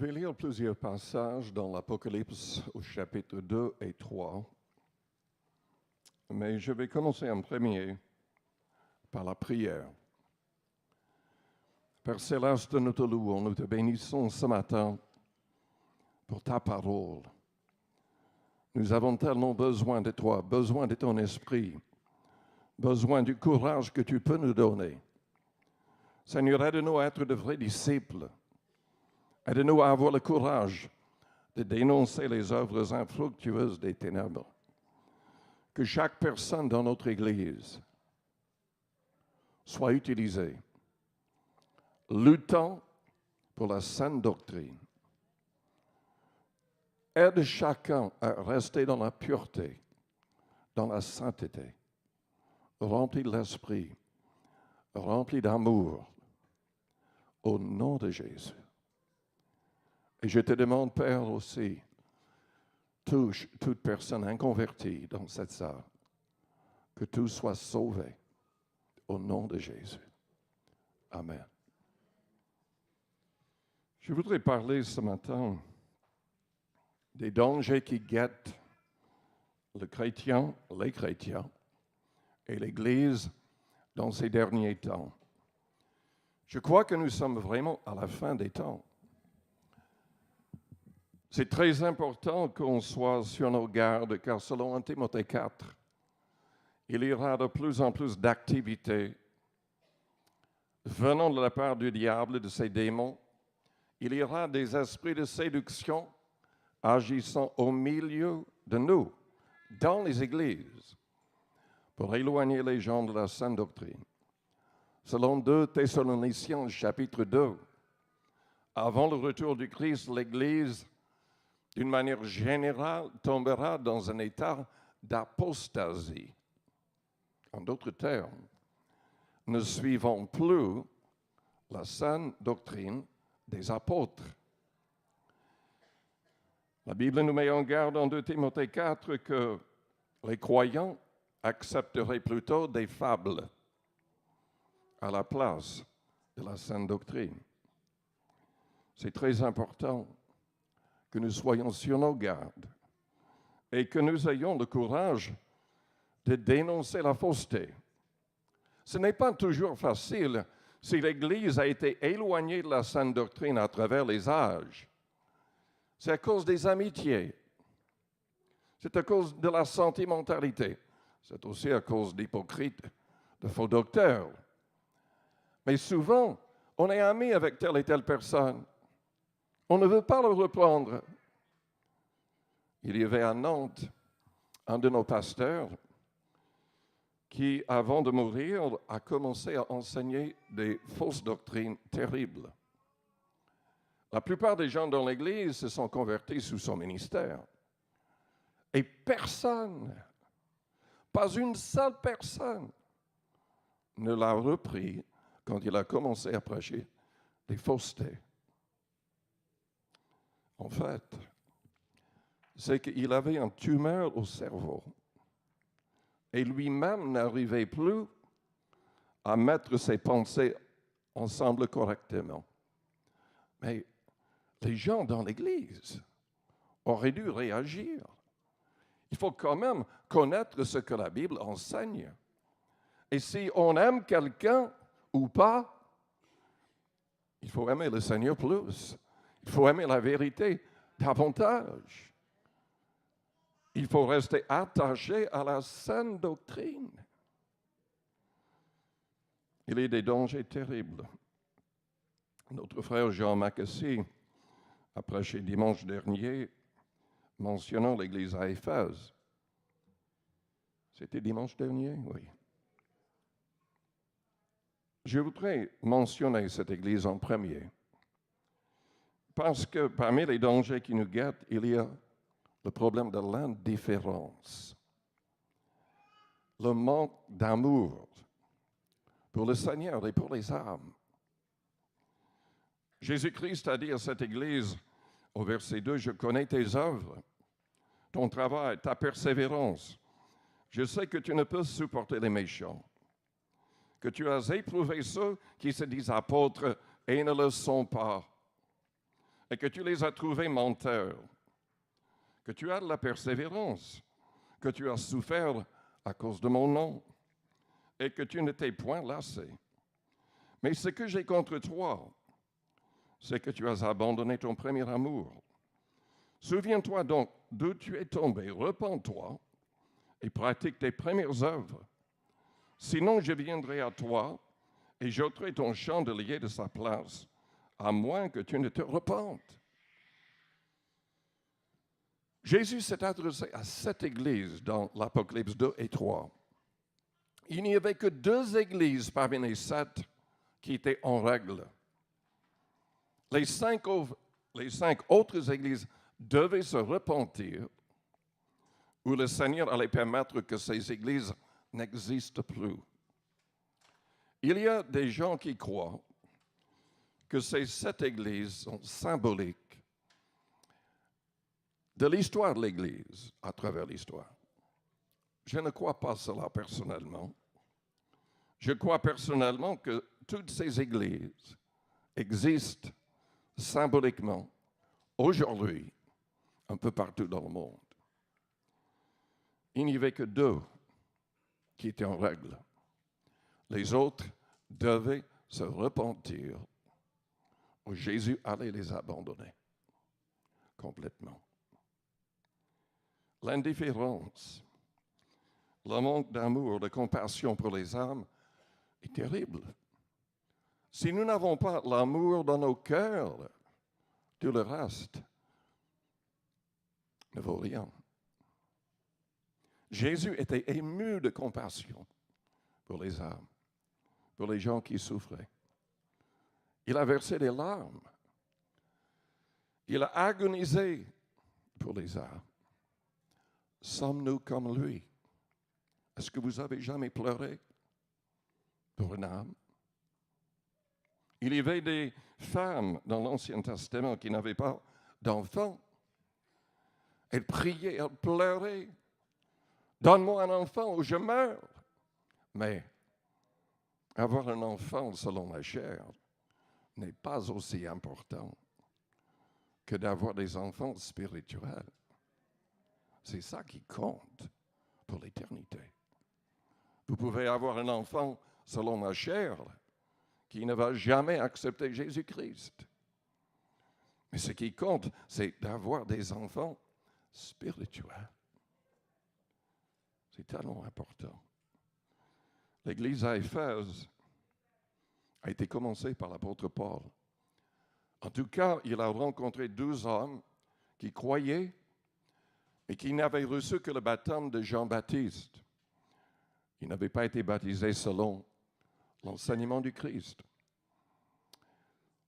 vais lire plusieurs passages dans l'Apocalypse au chapitre 2 et 3, mais je vais commencer en premier par la prière. Père Céleste, nous te louons, nous te bénissons ce matin pour ta parole. Nous avons tellement besoin de toi, besoin de ton esprit, besoin du courage que tu peux nous donner. Seigneur, aide-nous à être de vrais disciples. Aide-nous à avoir le courage de dénoncer les œuvres infructueuses des ténèbres. Que chaque personne dans notre Église soit utilisée, luttant pour la saine doctrine. Aide chacun à rester dans la pureté, dans la sainteté, rempli de l'esprit, rempli d'amour, au nom de Jésus. Et je te demande, Père, aussi, touche toute personne inconvertie dans cette salle, que tout soit sauvé au nom de Jésus. Amen. Je voudrais parler ce matin des dangers qui guettent les chrétiens et l'Église dans ces derniers temps. Je crois que nous sommes vraiment à la fin des temps. C'est très important qu'on soit sur nos gardes, car selon 1 Timothée 4, il y aura de plus en plus d'activités venant de la part du diable et de ses démons. Il y aura des esprits de séduction agissant au milieu de nous, dans les églises, pour éloigner les gens de la saine doctrine. Selon 2 Thessaloniciens, chapitre 2, avant le retour du Christ, l'Église, d'une manière générale, tombera dans un état d'apostasie. En d'autres termes, ne suivons plus la saine doctrine des apôtres. La Bible nous met en garde en 2 Timothée 4 que les croyants accepteraient plutôt des fables à la place de la saine doctrine. C'est très important que nous soyons sur nos gardes et que nous ayons le courage de dénoncer la fausseté. Ce n'est pas toujours facile si l'Église a été éloignée de la saine doctrine à travers les âges. C'est à cause des amitiés. C'est à cause de la sentimentalité. C'est aussi à cause d'hypocrites, de faux docteurs. Mais souvent, on est ami avec telle et telle personne. On ne veut pas le reprendre. Il y avait à Nantes un de nos pasteurs qui, avant de mourir, a commencé à enseigner des fausses doctrines terribles. La plupart des gens dans l'Église se sont convertis sous son ministère. Et personne, pas une seule personne, ne l'a repris quand il a commencé à prêcher des faussetés. En fait, c'est qu'il avait une tumeur au cerveau et lui-même n'arrivait plus à mettre ses pensées ensemble correctement. Mais les gens dans l'Église auraient dû réagir. Il faut quand même connaître ce que la Bible enseigne. Et si on aime quelqu'un ou pas, il faut aimer le Seigneur plus. Il faut aimer la vérité davantage. Il faut rester attaché à la saine doctrine. Il y a des dangers terribles. Notre frère Jean Macassy a prêché dimanche dernier mentionnant l'Église à Éphèse. C'était dimanche dernier? Oui. Je voudrais mentionner cette Église en premier. Parce que parmi les dangers qui nous guettent, il y a le problème de l'indifférence, le manque d'amour pour le Seigneur et pour les âmes. Jésus-Christ a dit à cette Église, au verset 2, « Je connais tes œuvres, ton travail, ta persévérance. Je sais que tu ne peux supporter les méchants, que tu as éprouvé ceux qui se disent apôtres et ne le sont pas, et que tu les as trouvés menteurs, que tu as de la persévérance, que tu as souffert à cause de mon nom et que tu ne t'es point lassé. Mais ce que j'ai contre toi, c'est que tu as abandonné ton premier amour. Souviens-toi donc d'où tu es tombé, repens-toi et pratique tes premières œuvres. Sinon, je viendrai à toi et j'ôterai ton chandelier de sa place, à moins que tu ne te repentes. Jésus s'est adressé à 7 églises dans l'Apocalypse 2 et 3. Il n'y avait que 2 églises parmi les 7 qui étaient en règle. Les 5 autres églises devaient se repentir ou le Seigneur allait permettre que ces églises n'existent plus. Il y a des gens qui croient que ces 7 églises sont symboliques de l'histoire de l'Église à travers l'histoire. Je ne crois pas cela personnellement. Je crois personnellement que toutes ces églises existent symboliquement aujourd'hui un peu partout dans le monde. Il n'y avait que 2 qui étaient en règle. Les autres devaient se repentir ou Jésus allait les abandonner complètement. L'indifférence, le manque d'amour, de compassion pour les âmes est terrible. Si nous n'avons pas l'amour dans nos cœurs, tout le reste ne vaut rien. Jésus était ému de compassion pour les âmes, pour les gens qui souffraient. Il a versé des larmes. Il a agonisé pour les âmes. Sommes-nous comme lui? Est-ce que vous avez jamais pleuré pour une âme? Il y avait des femmes dans l'Ancien Testament qui n'avaient pas d'enfants. Elles priaient, elles pleuraient. Donne-moi un enfant ou je meurs. Mais avoir un enfant selon la chair n'est pas aussi important que d'avoir des enfants spirituels. C'est ça qui compte pour l'éternité. Vous pouvez avoir un enfant selon la chair qui ne va jamais accepter Jésus-Christ. Mais ce qui compte, c'est d'avoir des enfants spirituels. C'est tellement important. L'Église à Éphèse a été commencée par l'apôtre Paul. En tout cas, il a rencontré 12 hommes qui croyaient et qui n'avaient reçu que le baptême de Jean-Baptiste. Ils n'avaient pas été baptisés selon l'enseignement du Christ.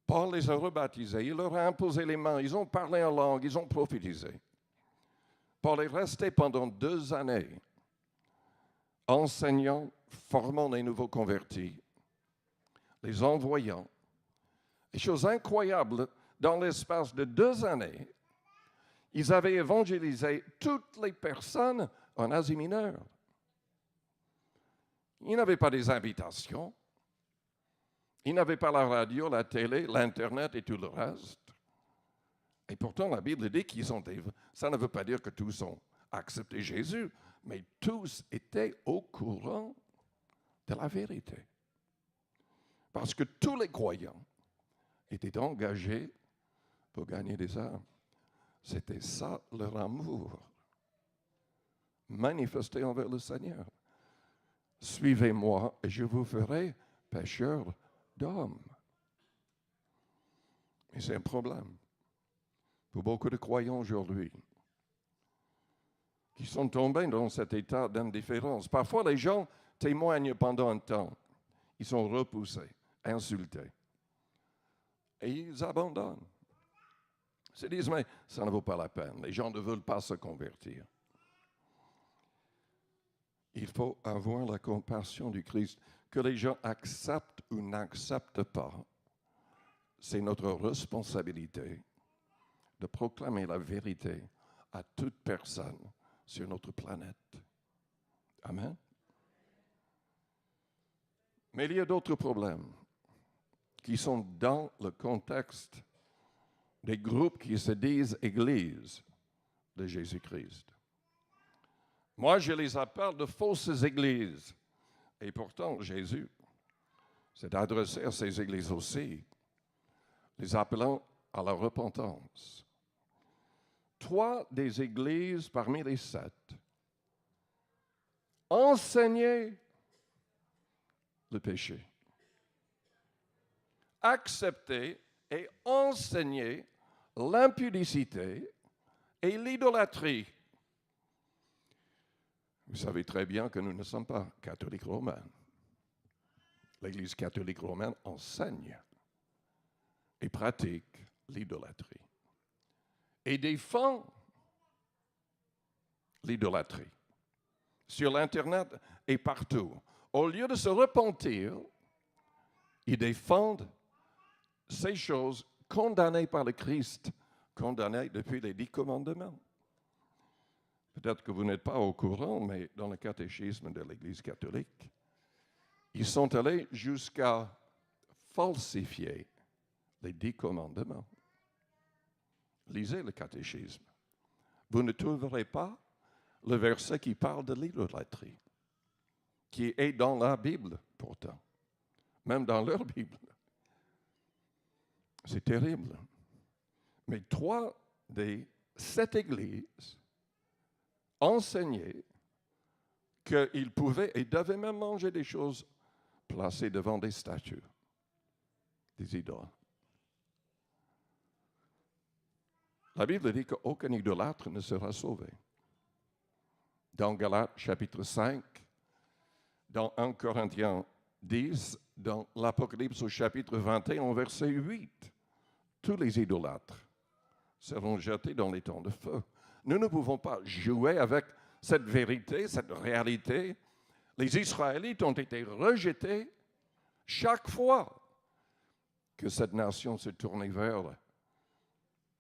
Paul les a rebaptisés, il leur a imposé les mains, ils ont parlé en langue, ils ont prophétisé. Paul est resté pendant 2 années enseignant, formant les nouveaux convertis, les envoyant. Et chose incroyable, dans l'espace de 2 années, ils avaient évangélisé toutes les personnes en Asie mineure. Ils n'avaient pas des invitations. Ils n'avaient pas la radio, la télé, l'Internet et tout le reste. Et pourtant, la Bible dit qu'ils ont... Ça ne veut pas dire que tous ont accepté Jésus, mais tous étaient au courant de la vérité. Parce que tous les croyants étaient engagés pour gagner des âmes. C'était ça leur amour, manifesté envers le Seigneur. Suivez-moi et je vous ferai pécheurs d'hommes. Mais c'est un problème pour beaucoup de croyants aujourd'hui qui sont tombés dans cet état d'indifférence. Parfois, les gens témoignent pendant un temps. Ils sont repoussés, insultés. Et ils abandonnent. Ils se disent, mais ça ne vaut pas la peine. Les gens ne veulent pas se convertir. Il faut avoir la compassion du Christ. Que les gens acceptent ou n'acceptent pas, c'est notre responsabilité de proclamer la vérité à toute personne sur notre planète. Amen. Mais il y a d'autres problèmes qui sont dans le contexte des groupes qui se disent Église de Jésus-Christ. Moi, je les appelle de fausses églises. Et pourtant, Jésus s'est adressé à ces églises aussi, les appelant à la repentance. 3 des églises parmi les 7 enseignaient le péché, acceptaient et enseignaient l'impudicité et l'idolâtrie. Vous savez très bien que nous ne sommes pas catholiques romains. L'Église catholique romaine enseigne et pratique l'idolâtrie et défend l'idolâtrie sur l'Internet et partout. Au lieu de se repentir, ils défendent ces choses condamnées par le Christ, condamnées depuis les 10 commandements. Peut-être que vous n'êtes pas au courant, mais dans le catéchisme de l'Église catholique, ils sont allés jusqu'à falsifier les 10 commandements. Lisez le catéchisme. Vous ne trouverez pas le verset qui parle de l'idolâtrie, qui est dans la Bible pourtant, même dans leur Bible. C'est terrible. Mais 3 des 7 églises enseignaient qu'ils pouvaient et devaient même manger des choses placées devant des statues, des idoles. La Bible dit qu'aucun idolâtre ne sera sauvé. Dans Galates chapitre 5, dans 1 Corinthiens 10, dans l'Apocalypse au chapitre 21, verset 8, tous les idolâtres seront jetés dans les temps de feu. Nous ne pouvons pas jouer avec cette vérité, cette réalité. Les Israélites ont été rejetés chaque fois que cette nation se tournait vers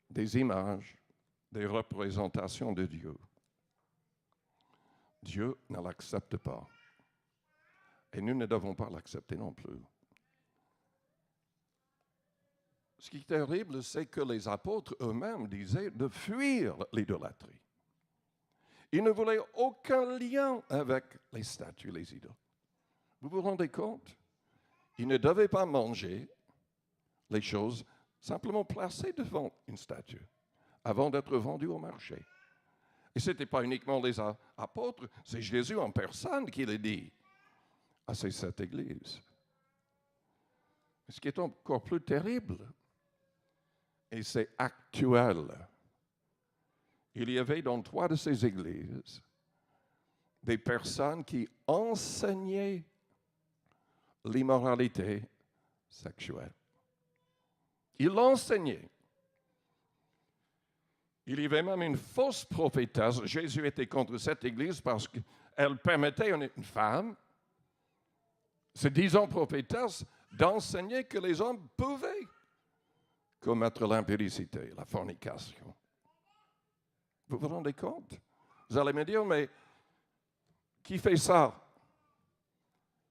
des images, des représentations de Dieu. Dieu ne l'accepte pas. Et nous ne devons pas l'accepter non plus. Ce qui est terrible, c'est que les apôtres eux-mêmes disaient de fuir l'idolâtrie. Ils ne voulaient aucun lien avec les statues, les idoles. Vous vous rendez compte? Ils ne devaient pas manger les choses simplement placées devant une statue avant d'être vendues au marché. Et ce n'était pas uniquement les apôtres, c'est Jésus en personne qui le dit à ces 7 églises. Ce qui est encore plus terrible, et c'est actuel, il y avait dans 3 de ces églises des personnes qui enseignaient l'immoralité sexuelle. Ils l'enseignaient. Il y avait même une fausse prophétesse. Jésus était contre cette église parce qu'elle permettait à une femme, se disant prophétesse, d'enseigner que les hommes pouvaient commettre l'impudicité, la fornication. Vous vous rendez compte? Vous allez me dire, mais qui fait ça?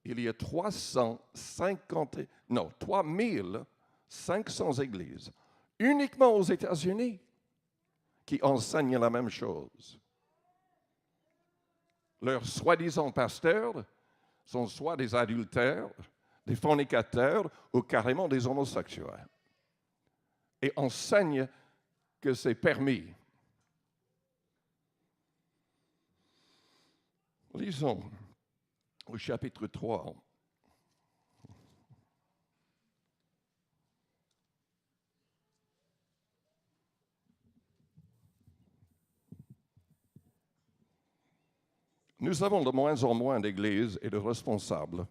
Il y a 3500 églises, uniquement aux États-Unis, qui enseignent la même chose. Leurs soi-disant pasteurs sont soit des adultères, des fornicateurs ou carrément des homosexuels. Et enseignent que c'est permis. Lisons au chapitre 3. Nous avons de moins en moins d'églises et de responsables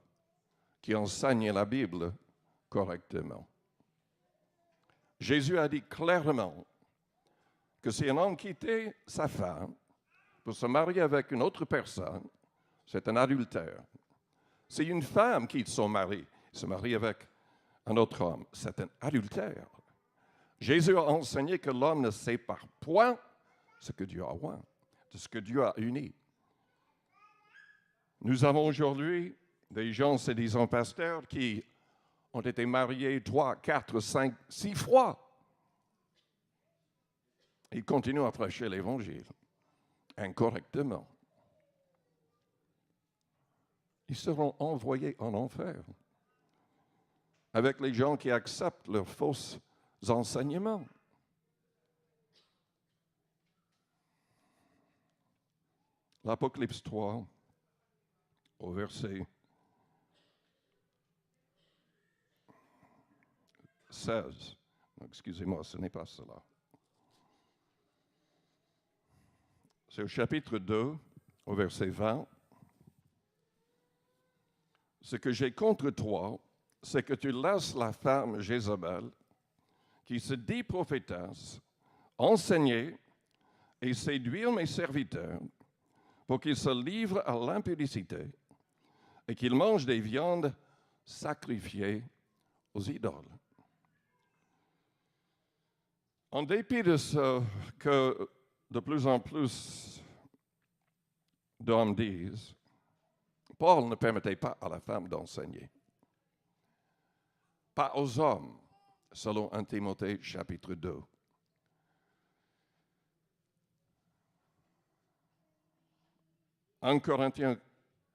qui enseignent la Bible correctement. Jésus a dit clairement que si un homme quittait sa femme pour se marier avec une autre personne, c'est un adultère. Si une femme quitte son mari, se marie avec un autre homme, c'est un adultère. Jésus a enseigné que l'homme ne sépare point ce que Dieu a oint, de ce que Dieu a uni. Nous avons aujourd'hui des gens se disant pasteurs qui ont été mariés 3, 4, 5, 6 fois. ils continuent à prêcher l'Évangile incorrectement. Ils seront envoyés en enfer avec les gens qui acceptent leurs faux enseignements. L'Apocalypse 3, au verset 16. Excusez-moi, ce n'est pas cela. C'est au chapitre 2, au verset 20. Ce que j'ai contre toi, c'est que tu laisses la femme Jézabel, qui se dit prophétesse, enseigner et séduire mes serviteurs pour qu'ils se livrent à l'impudicité et qu'ils mangent des viandes sacrifiées aux idoles. En dépit de ce que de plus en plus d'hommes disent, Paul ne permettait pas à la femme d'enseigner. Pas aux hommes, selon 1 Timothée chapitre 2. En Corinthiens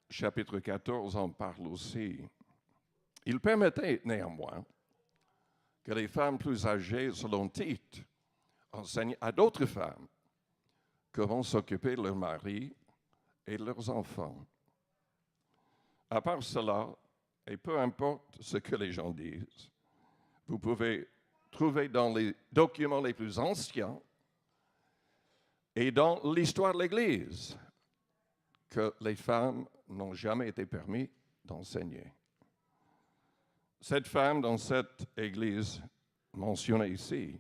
chapitre 14, on parle aussi. Il permettait néanmoins que les femmes plus âgées, selon Tite, enseignent à d'autres femmes comment s'occuper de leur mari et de leurs enfants. À part cela, et peu importe ce que les gens disent, vous pouvez trouver dans les documents les plus anciens et dans l'histoire de l'Église que les femmes n'ont jamais été permis d'enseigner. Cette femme dans cette Église mentionnée ici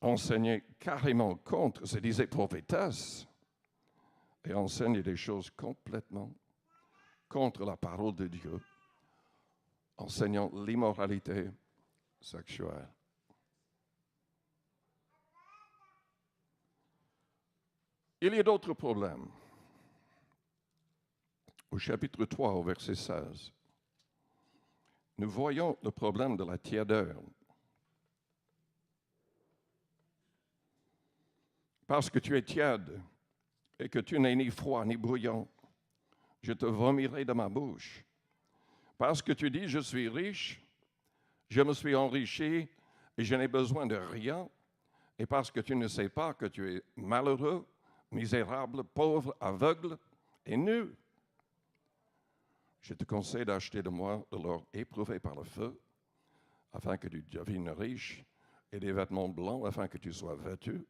enseignait carrément contre, se disait prophétesse, et enseignait des choses complètement contre la parole de Dieu, enseignant l'immoralité sexuelle. Il y a d'autres problèmes. Au chapitre 3, au verset 16, nous voyons le problème de la tiédeur. Parce que tu es tiède et que tu n'es ni froid ni bouillant, je te vomirai de ma bouche. Parce que tu dis, je suis riche, je me suis enrichi et je n'ai besoin de rien, et parce que tu ne sais pas que tu es malheureux, misérable, pauvre, aveugle et nu, je te conseille d'acheter de moi de l'or éprouvé par le feu, afin que tu deviennes riche, et des vêtements blancs, afin que tu sois vêtu,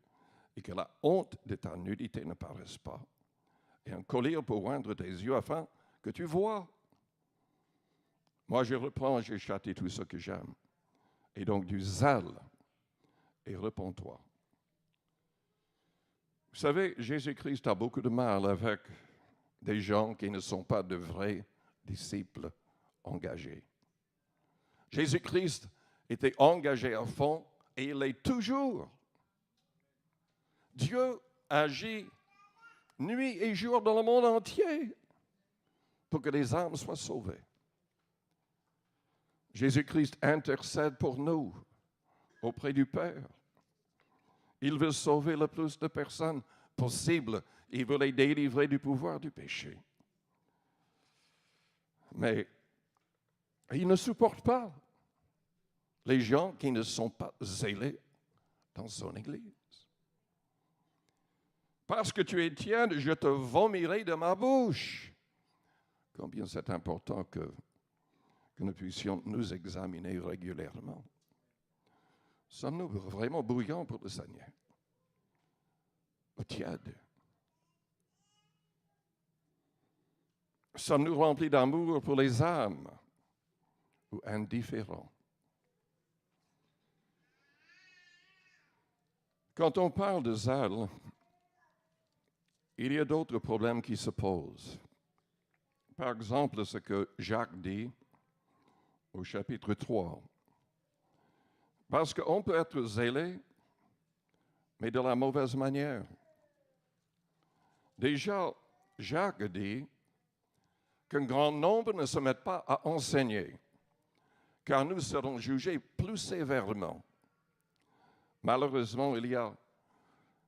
et que la honte de ta nudité ne paraisse pas, et un collier pour oindre tes yeux, afin que tu vois. Moi, je reprends, je châtie tout ce que j'aime. Et donc du zèle, et réponds-toi. Vous savez, Jésus-Christ a beaucoup de mal avec des gens qui ne sont pas de vrais disciples engagés. Jésus-Christ était engagé à fond et il l'est toujours. Dieu agit nuit et jour dans le monde entier pour que les âmes soient sauvées. Jésus-Christ intercède pour nous auprès du Père. Il veut sauver le plus de personnes possible. Il veut les délivrer du pouvoir du péché. Mais il ne supporte pas les gens qui ne sont pas zélés dans son Église. Parce que tu es tiède, je te vomirai de ma bouche. Combien c'est important que nous puissions nous examiner régulièrement. Sommes-nous vraiment bouillants pour le Seigneur? Ou tièdes? Sommes-nous remplis d'amour pour les âmes? Ou indifférents? Quand on parle de zèle, il y a d'autres problèmes qui se posent. Par exemple, ce que Jacques dit au chapitre 3. Parce qu'on peut être zélé, mais de la mauvaise manière. Déjà, Jacques dit qu'un grand nombre ne se mettent pas à enseigner, car nous serons jugés plus sévèrement. Malheureusement, il y a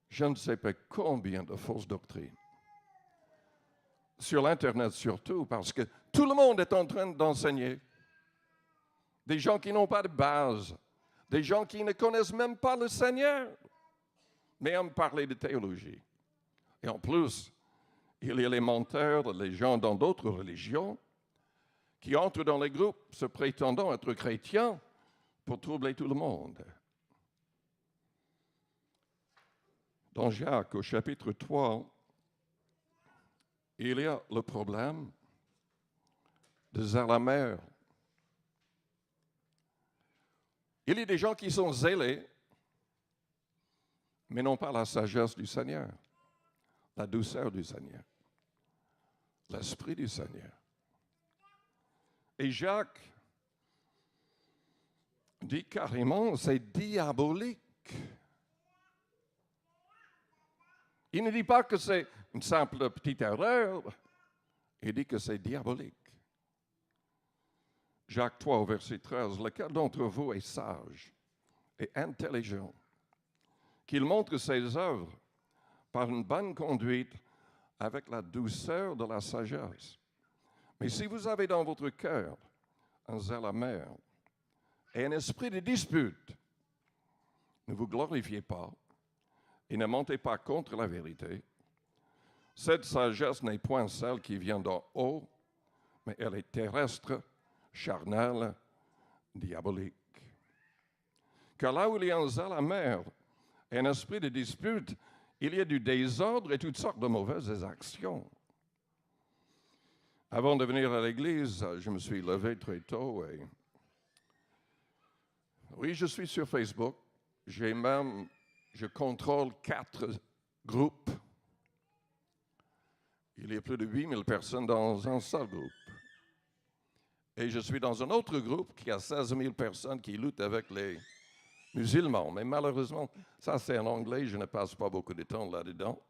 je ne sais pas combien de fausses doctrines. Sur l'Internet surtout, parce que tout le monde est en train d'enseigner. Des gens qui n'ont pas de base, des gens qui ne connaissent même pas le Seigneur, mais aiment parler de théologie. Et en plus, il y a les menteurs, les gens dans d'autres religions, qui entrent dans les groupes se prétendant être chrétiens pour troubler tout le monde. Dans Jacques, au chapitre 3, il y a le problème de Zalamère. Il y a des gens qui sont zélés, mais n'ont pas la sagesse du Seigneur, la douceur du Seigneur, l'Esprit du Seigneur. Et Jacques dit carrément, c'est diabolique. Il ne dit pas que c'est une simple petite erreur, il dit que c'est diabolique. Jacques 3, au verset 13, lequel d'entre vous est sage et intelligent, qu'il montre ses œuvres par une bonne conduite avec la douceur de la sagesse. Mais si vous avez dans votre cœur un zèle amer et un esprit de dispute, ne vous glorifiez pas et ne mentez pas contre la vérité. Cette sagesse n'est point celle qui vient d'en haut, mais elle est terrestre, charnelle, diabolique. Car là où il y a un zèle amer et un esprit de dispute, il y a du désordre et toutes sortes de mauvaises actions. Avant de venir à l'église, je me suis levé très tôt et oui, je suis sur Facebook. Je contrôle 4 groupes. Il y a plus de 8000 personnes dans un seul groupe. Et je suis dans un autre groupe qui a 16 000 personnes qui luttent avec les musulmans. Mais malheureusement, ça c'est en anglais, je ne passe pas beaucoup de temps là-dedans,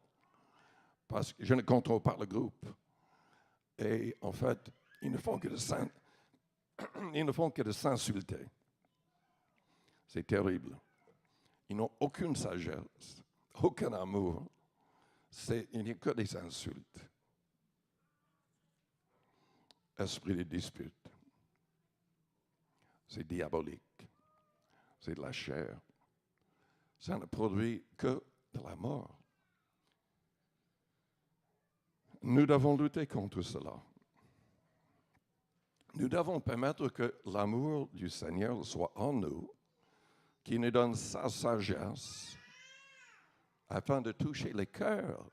parce que je ne contrôle pas le groupe. Et en fait, ils ne font que de s'insulter. C'est terrible. Ils n'ont aucune sagesse, aucun amour. Il n'y a que des insultes. Esprit de dispute. C'est diabolique. C'est de la chair. Ça ne produit que de la mort. Nous devons lutter contre cela. Nous devons permettre que l'amour du Seigneur soit en nous, qui nous donne sa sagesse afin de toucher les cœurs.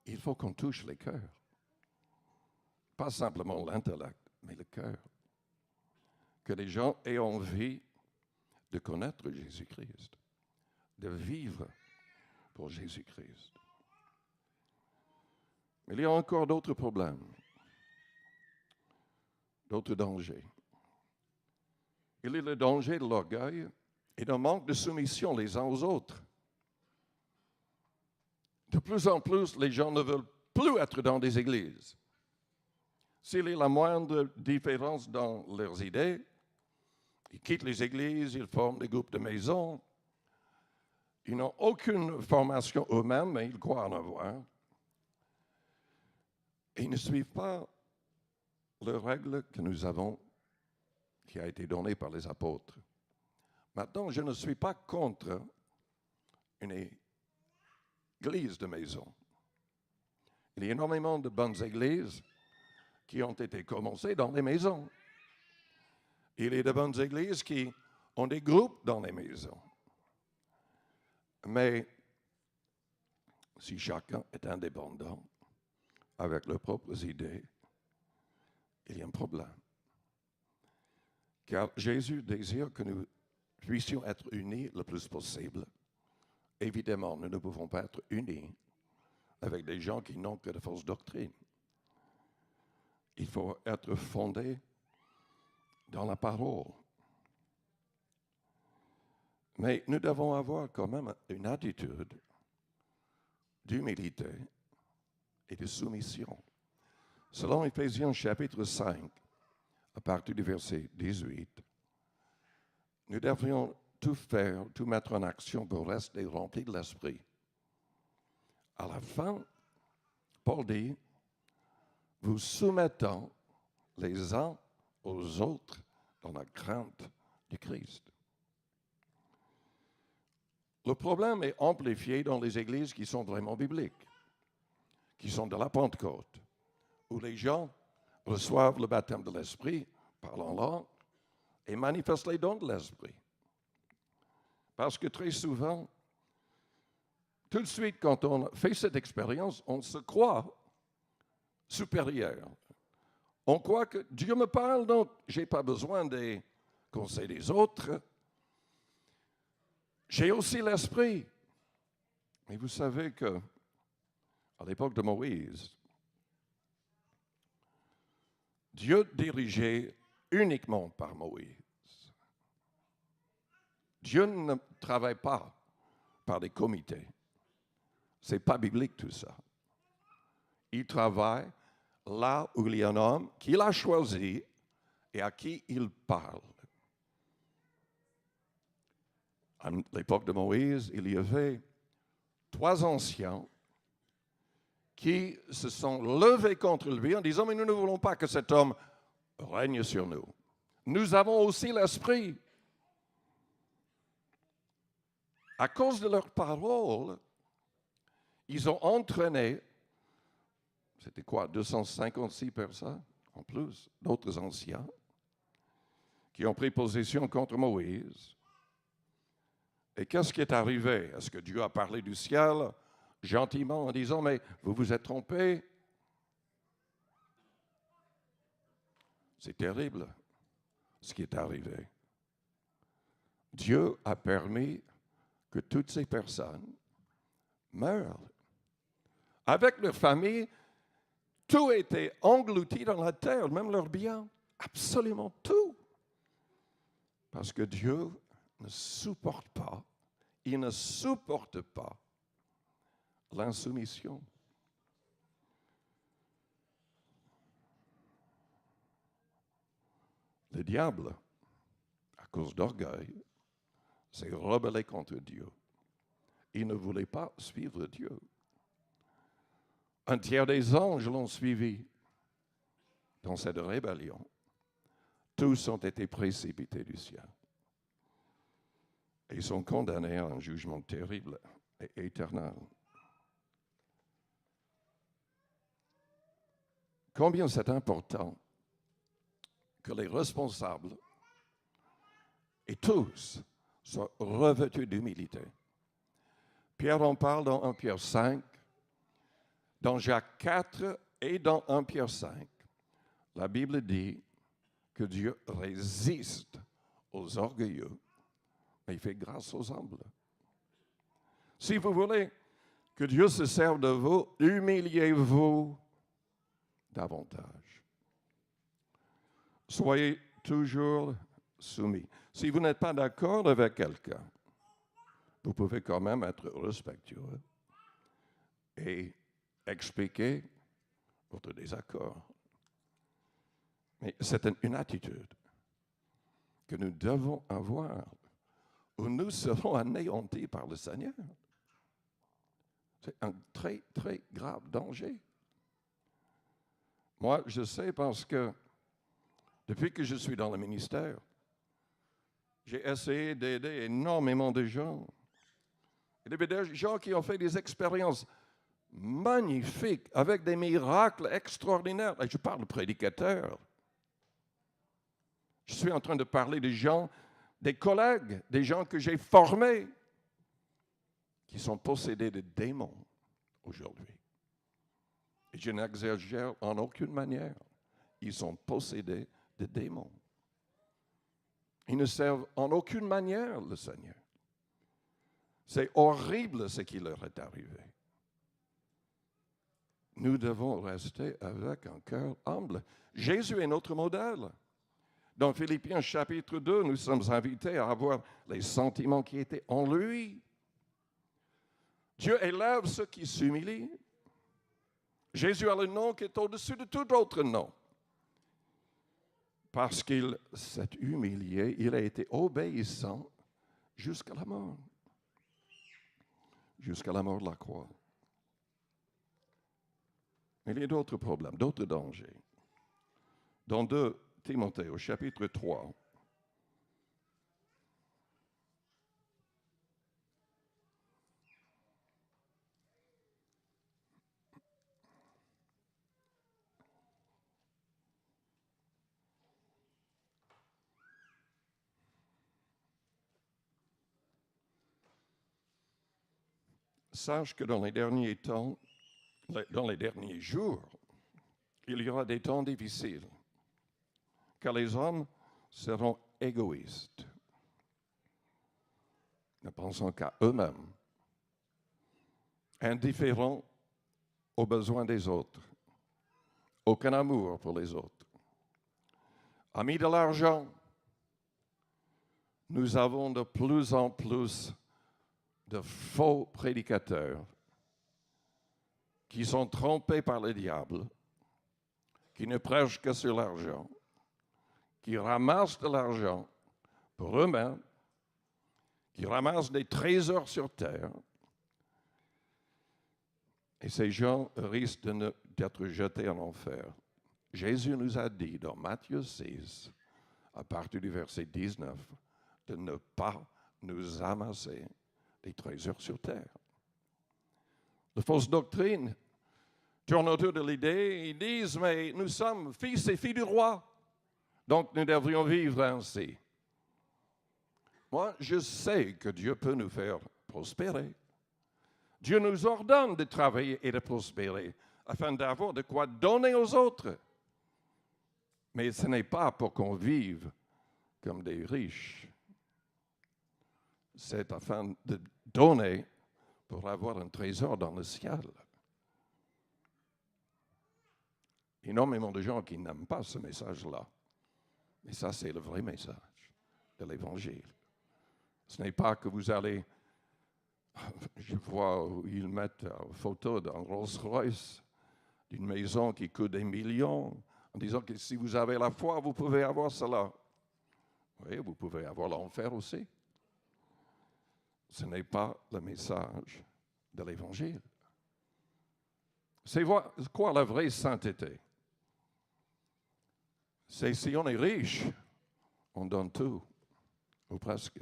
Il faut qu'on touche les cœurs. Pas simplement l'intellect, mais le cœur. Que les gens aient envie de connaître Jésus-Christ, de vivre pour Jésus-Christ. Mais il y a encore d'autres problèmes, d'autres dangers. Il y a le danger de l'orgueil et d'un manque de soumission les uns aux autres. De plus en plus, les gens ne veulent plus être dans des églises. S'il y a la moindre différence dans leurs idées, ils quittent les églises, ils forment des groupes de maison. Ils n'ont aucune formation eux-mêmes, mais ils croient en avoir. Et ils ne suivent pas les règles que nous avons, qui a été donnée par les apôtres. Maintenant, je ne suis pas contre une église de maison. Il y a énormément de bonnes églises qui ont été commencées dans les maisons. Il y a de bonnes églises qui ont des groupes dans les maisons. Mais si chacun est indépendant avec leurs propres idées, il y a un problème. Car Jésus désire que nous puissions être unis le plus possible. Évidemment, nous ne pouvons pas être unis avec des gens qui n'ont que de fausses doctrines. Il faut être fondé dans la parole. Mais nous devons avoir quand même une attitude d'humilité et de soumission. Selon Éphésiens chapitre 5, à partir du verset 18, nous devrions tout faire, tout mettre en action pour rester remplis de l'Esprit. À la fin, Paul dit, vous soumettant les uns aux autres dans la crainte du Christ. Le problème est amplifié dans les églises qui sont vraiment bibliques, qui sont de la Pentecôte, où les gens reçoivent le baptême de l'Esprit, parlent en langue et manifestent les dons de l'Esprit. Parce que très souvent, tout de suite, quand on fait cette expérience, on se croit supérieur. On croit que Dieu me parle, donc je n'ai pas besoin des conseils des autres. J'ai aussi l'Esprit. Mais vous savez que, à l'époque de Moïse, Dieu dirigeait uniquement par Moïse. Dieu ne travaille pas par des comités. Ce n'est pas biblique tout ça. Il travaille là où il y a un homme qu'il a choisi et à qui il parle. À l'époque de Moïse, il y avait 3 anciens qui se sont levés contre lui en disant « Mais nous ne voulons pas que cet homme règne sur nous. Nous avons aussi l'Esprit. » À cause de leurs paroles, ils ont entraîné, c'était quoi, 256 personnes en plus, d'autres anciens, qui ont pris position contre Moïse. Et qu'est-ce qui est arrivé? Est-ce que Dieu a parlé du ciel gentiment en disant, mais vous vous êtes trompés? C'est terrible ce qui est arrivé. Dieu a permis que toutes ces personnes meurent. Avec leur famille, tout était englouti dans la terre, même leurs biens, absolument tout. Parce que Dieu ne supporte pas, il ne supporte pas l'insoumission. Le diable, à cause d'orgueil, s'est rebellé contre Dieu. Il ne voulait pas suivre Dieu. Un tiers des anges l'ont suivi dans cette rébellion. Tous ont été précipités du ciel. Et sont condamnés à un jugement terrible et éternel. Combien c'est important que les responsables et tous soient revêtus d'humilité. Pierre en parle dans 1 Pierre 5, dans Jacques 4 et dans 1 Pierre 5. La Bible dit que Dieu résiste aux orgueilleux, mais il fait grâce aux humbles. Si vous voulez que Dieu se serve de vous, humiliez-vous davantage. Soyez toujours soumis. Si vous n'êtes pas d'accord avec quelqu'un, vous pouvez quand même être respectueux et expliquer votre désaccord. Mais c'est une attitude que nous devons avoir où nous serons anéantis par le Seigneur. C'est un très, très grave danger. Moi, je sais parce que depuis que je suis dans le ministère, j'ai essayé d'aider énormément de gens. Il y avait des gens qui ont fait des expériences magnifiques, avec des miracles extraordinaires. Et je parle de prédicateurs. Je suis en train de parler des gens, des collègues, des gens que j'ai formés, qui sont possédés de démons aujourd'hui. Et je n'exagère en aucune manière. Ils sont possédés de démons. Ils ne servent en aucune manière le Seigneur. C'est horrible ce qui leur est arrivé. Nous devons rester avec un cœur humble. Jésus est notre modèle. Dans Philippiens chapitre 2, nous sommes invités à avoir les sentiments qui étaient en lui. Dieu élève ceux qui s'humilient. Jésus a le nom qui est au-dessus de tout autre nom. parce qu'il s'est humilié, il a été obéissant jusqu'à la mort. Jusqu'à la mort de la croix. Mais il y a d'autres problèmes, d'autres dangers. Dans 2 Timothée, au chapitre 3, sache que dans les derniers temps, dans les derniers jours, il y aura des temps difficiles, car les hommes seront égoïstes, ne pensant qu'à eux-mêmes, indifférents aux besoins des autres, aucun amour pour les autres. Amis de l'argent, nous avons de plus en plus de faux prédicateurs qui sont trompés par le diable, qui ne prêchent que sur l'argent, qui ramassent de l'argent pour eux-mêmes, qui ramassent des trésors sur terre. Et ces gens risquent d'être jetés en enfer. Jésus nous a dit dans Matthieu 6, à partir du verset 19, de ne pas nous amasser des trésors sur terre. Les fausses doctrines tournent autour de l'idée, ils disent, mais nous sommes fils et filles du roi, donc nous devrions vivre ainsi. Moi, je sais que Dieu peut nous faire prospérer. Dieu nous ordonne de travailler et de prospérer afin d'avoir de quoi donner aux autres. Mais ce n'est pas pour qu'on vive comme des riches. C'est afin de donner pour avoir un trésor dans le ciel. Énormément de gens qui n'aiment pas ce message-là. Mais ça, c'est le vrai message de l'Évangile. Ce n'est pas que vous allez... Je vois où ils mettent une photo d'un Rolls-Royce, d'une maison qui coûte des millions, en disant que si vous avez la foi, vous pouvez avoir cela. Oui, vous pouvez avoir l'enfer aussi. Ce n'est pas le message de l'Évangile. C'est quoi la vraie sainteté? C'est si on est riche, on donne tout, ou presque,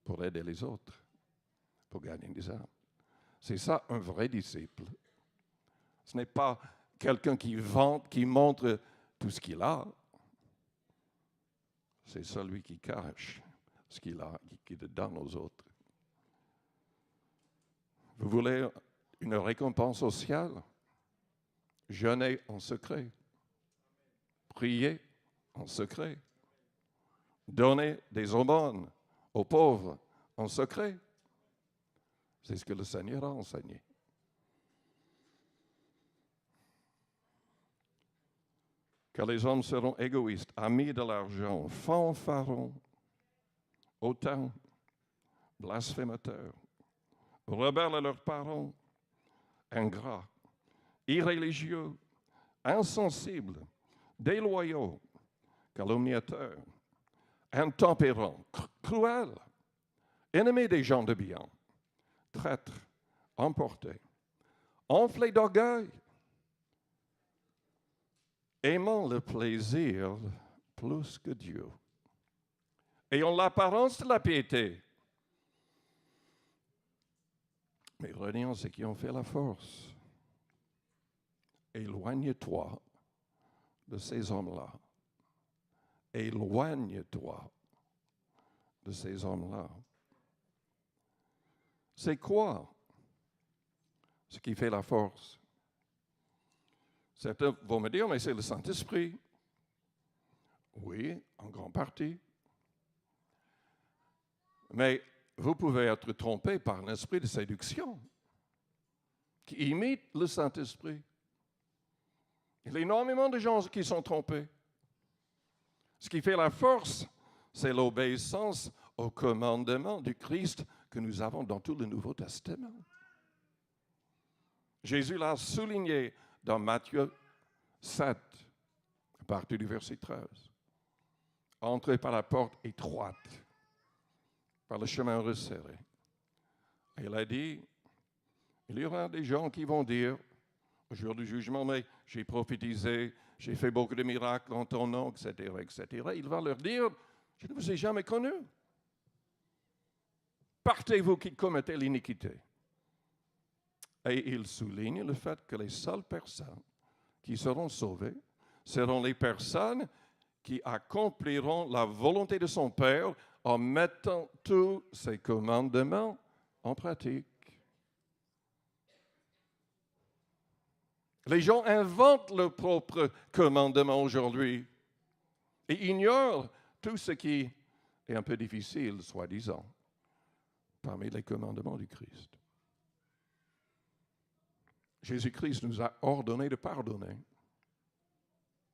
pour aider les autres, pour gagner des âmes. C'est ça un vrai disciple. Ce n'est pas quelqu'un qui vante, qui montre tout ce qu'il a. C'est celui qui cache ce qu'il a, qui le donne aux autres. Vous voulez une récompense sociale? Jeûnez en secret. Priez en secret. Donnez des aumônes aux pauvres en secret. C'est ce que le Seigneur a enseigné. Car les hommes seront égoïstes, amis de l'argent, fanfarons, hautains, blasphémateurs, rebelles à leurs parents, ingrats, irréligieux, insensibles, déloyaux, calomniateurs, intempérants, cruels, ennemis des gens de bien, traîtres, emportés, enflés d'orgueil, aimant le plaisir plus que Dieu, ayant l'apparence de la piété, mais reniant ceux qui ont fait la force. Éloigne-toi de ces hommes-là. Éloigne-toi de ces hommes-là. C'est quoi ce qui fait la force? Certains vont me dire, mais c'est le Saint-Esprit. Oui, en grande partie. Mais vous pouvez être trompé par un esprit de séduction qui imite le Saint-Esprit. Il y a énormément de gens qui sont trompés. Ce qui fait la force, c'est l'obéissance au commandement du Christ que nous avons dans tout le Nouveau Testament. Jésus l'a souligné dans Matthieu 7, à partir du verset 13. entrez par la porte étroite, par le chemin resserré. Et il a dit, il y aura des gens qui vont dire, au jour du jugement, mais j'ai prophétisé, j'ai fait beaucoup de miracles en ton nom, etc., etc. Il va leur dire, je ne vous ai jamais connu. Partez, vous qui commettez l'iniquité. Et il souligne le fait que les seules personnes qui seront sauvées seront les personnes qui accompliront la volonté de son Père en mettant tous ses commandements en pratique. Les gens inventent leurs propres commandements aujourd'hui et ignorent tout ce qui est un peu difficile, soi-disant, parmi les commandements du Christ. Jésus-Christ nous a ordonné de pardonner.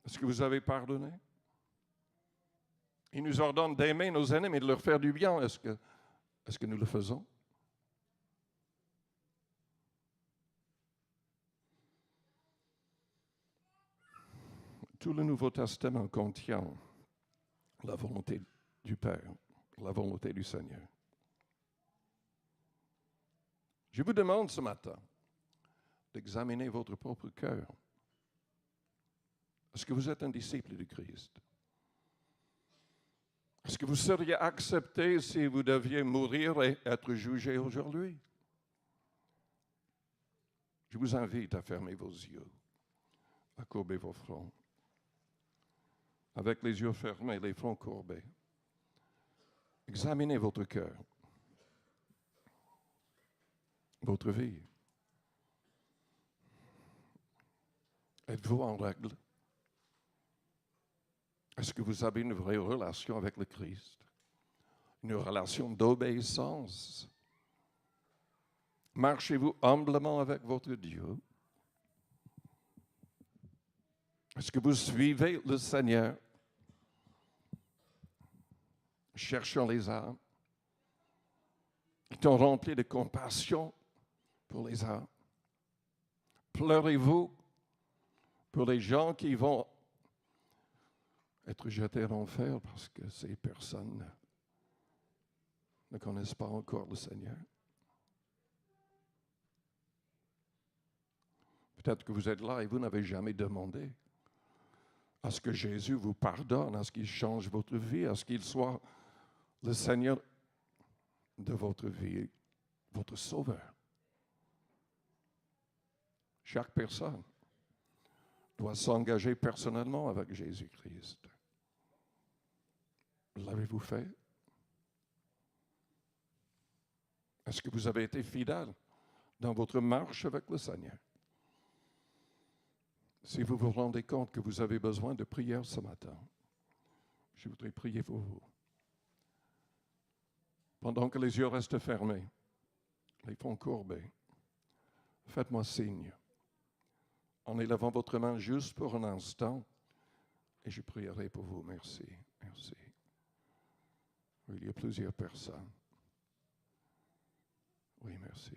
Est-ce que vous avez pardonné? Il nous ordonne d'aimer nos ennemis et de leur faire du bien. Est-ce que nous le faisons? Tout le Nouveau Testament contient la volonté du Père, la volonté du Seigneur. Je vous demande ce matin d'examiner votre propre cœur. Est-ce que vous êtes un disciple de Christ? Est-ce que vous seriez accepté si vous deviez mourir et être jugé aujourd'hui? Je vous invite à fermer vos yeux, à courber vos fronts. Avec les yeux fermés, les fronts courbés. Examinez votre cœur, votre vie. Êtes-vous en règle? Est-ce que vous avez une vraie relation avec le Christ? Une relation d'obéissance? Marchez-vous humblement avec votre Dieu? Est-ce que vous suivez le Seigneur? Cherchant les âmes, qui sont remplis de compassion pour les âmes. Pleurez-vous pour les gens qui vont être jetés en enfer parce que ces personnes ne connaissent pas encore le Seigneur. Peut-être que vous êtes là et vous n'avez jamais demandé à ce que Jésus vous pardonne, à ce qu'il change votre vie, à ce qu'il soit le Seigneur de votre vie, votre Sauveur. Chaque personne doit s'engager personnellement avec Jésus-Christ. L'avez-vous fait? Est-ce que vous avez été fidèle dans votre marche avec le Seigneur? Si vous vous rendez compte que vous avez besoin de prière ce matin, je voudrais prier pour vous. Pendant que les yeux restent fermés, les fronts courbés, faites-moi signe en élevant votre main juste pour un instant et je prierai pour vous. Merci, merci. Il y a plusieurs personnes. Oui, merci.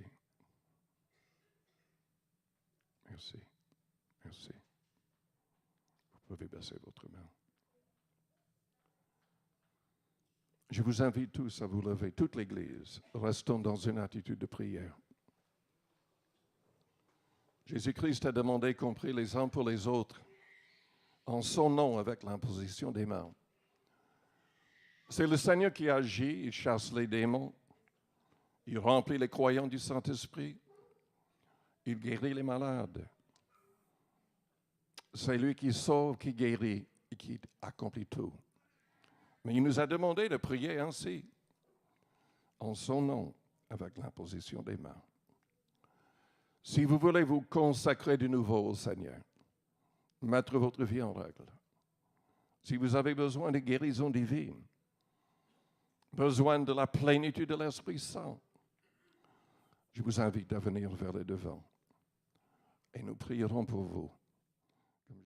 Merci, merci. Vous pouvez baisser votre main. Je vous invite tous à vous lever, toute l'Église. Restons dans une attitude de prière. Jésus-Christ a demandé qu'on prie les uns pour les autres, en son nom avec l'imposition des mains. C'est le Seigneur qui agit, il chasse les démons, il remplit les croyants du Saint-Esprit, il guérit les malades. C'est lui qui sauve, qui guérit et qui accomplit tout. Mais il nous a demandé de prier ainsi, en son nom, avec l'imposition des mains. Si vous voulez vous consacrer de nouveau au Seigneur, mettre votre vie en règle, si vous avez besoin de guérison divine, besoin de la plénitude de l'Esprit Saint, je vous invite à venir vers le devant et nous prierons pour vous.